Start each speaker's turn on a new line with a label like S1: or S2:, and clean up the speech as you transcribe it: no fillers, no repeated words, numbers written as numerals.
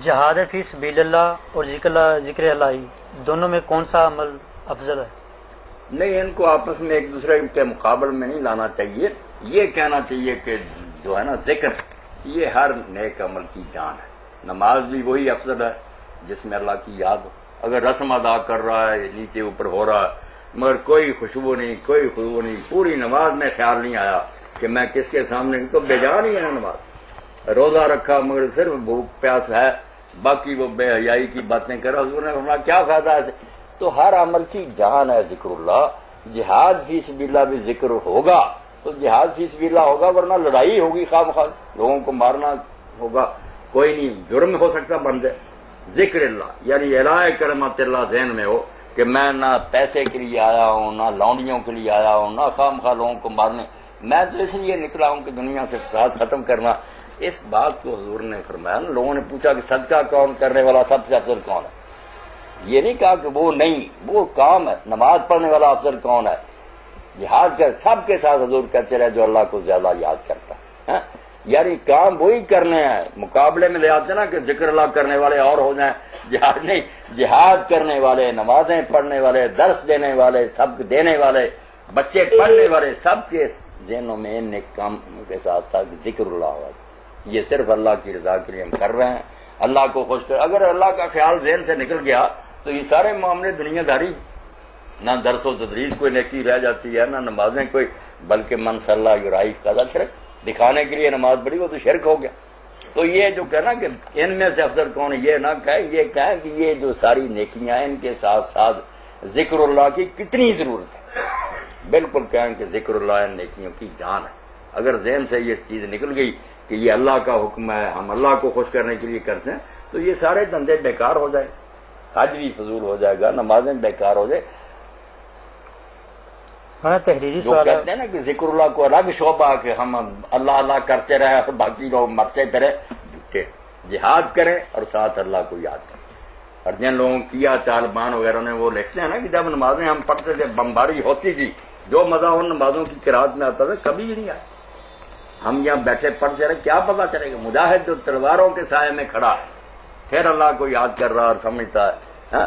S1: جہاد فی سبیل اللہ اور ذکر الہی دونوں میں کون سا عمل افضل ہے؟
S2: نہیں، ان کو آپس میں ایک دوسرے کے مقابل میں نہیں لانا چاہیے. یہ کہنا چاہیے کہ جو ہے نا ذکر، یہ ہر نیک عمل کی جان ہے. نماز بھی وہی افضل ہے جس میں اللہ کی یاد ہو. اگر رسم ادا کر رہا ہے، نیچے اوپر ہو رہا ہے، مگر کوئی خوشبو نہیں، کوئی خوشبو نہیں، پوری نماز میں خیال نہیں آیا کہ میں کس کے سامنے، تو بیجان ہی ہے نماز. روزہ رکھا مگر صرف بھوک پیاس ہے، باقی وہ بے حیائی کی باتیں کر رہا، حضور نے فرمایا کیا فائدہ ہے. تو ہر عمل کی جان ہے ذکر اللہ. جہاد فی سبیل اللہ بھی ذکر ہوگا تو جہاد فی سبیل اللہ ہوگا، ورنہ لڑائی ہوگی، خواہ مخواہ لوگوں کو مارنا ہوگا. کوئی نہیں، جرم ہو سکتا بندے. ذکر اللہ یعنی الہ کلمت اللہ ذہن میں ہو کہ میں نہ پیسے کے لیے آیا ہوں، نہ لونڈیوں کے لیے آیا ہوں، نہ خواہ مخواہ لوگوں کو مارنے، میں تو اس لیے نکلا ہوں کہ دنیا سے فساد ختم کرنا. اس بات کو حضور نے فرمایا. لوگوں نے پوچھا کہ صدقہ کون کرنے والا سب سے افضل کون ہے؟ یہ نہیں کہا کہ وہ نہیں، وہ کام ہے. نماز پڑھنے والا افضل کون ہے؟ جہاد کر سب کے ساتھ حضور کہتے رہے جو اللہ کو زیادہ یاد کرتا ہے. یعنی کام وہی کرنے ہیں. مقابلے میں لے آتے نا کہ ذکر اللہ کرنے والے اور ہو جائیں، جہاد نہیں. جہاد کرنے والے، نمازیں پڑھنے والے، درس دینے والے، سبق دینے والے، بچے پڑھنے والے، سب کے ذہنوں میں نیک کام کے ساتھ ساتھ ذکر اللہ ہوا. یہ صرف اللہ کی رضا کے لیے ہم کر رہے ہیں، اللہ کو خوش کر. اگر اللہ کا خیال ذہن سے نکل گیا تو یہ سارے معاملے دنیا داری. نہ درس و تدریس کوئی نیکی رہ جاتی ہے، نہ نمازیں کوئی، بلکہ من صلی یرائی قضا شرک. دکھانے کے لیے نماز پڑھی وہ تو شرک ہو گیا. تو یہ جو کہنا کہ ان میں سے افضل کون ہے، یہ نہ کہے، یہ کہیں کہ یہ جو ساری نیکیاں ان کے ساتھ ساتھ ذکر اللہ کی کتنی ضرورت ہے. بالکل کہیں کہ ذکر اللہ ان نیکیوں کی جان ہے. اگر ذہن سے یہ چیز نکل گئی کہ یہ اللہ کا حکم ہے، ہم اللہ کو خوش کرنے کے لیے کرتے ہیں، تو یہ سارے دھندے بیکار ہو جائیں. حج بھی فضول ہو جائے گا، نمازیں بیکار ہو جائے.
S1: تحریری
S2: جو
S1: سوال
S2: کہتے ہیں نا کہ ذکر اللہ کو الگ شعبہ کہ ہم اللہ اللہ کرتے رہے اور باقی لوگ مرتے پھرے. جہاد کریں اور ساتھ اللہ کو یاد کریں. اور جن لوگوں کیا طالبان وغیرہ نے وہ لکھتے ہیں نا کہ جب نمازیں ہم پڑھتے تھے بمباری ہوتی تھی، جو مزہ ان نمازوں کی قرات میں آتا تھا کبھی نہیں آیا. ہم یہاں بیٹھے پڑھتے رہے، کیا پتا چلے گا. مجاہد جو تلواروں کے سائے میں کھڑا پھر اللہ کو یاد کر رہا اور سمجھتا ہے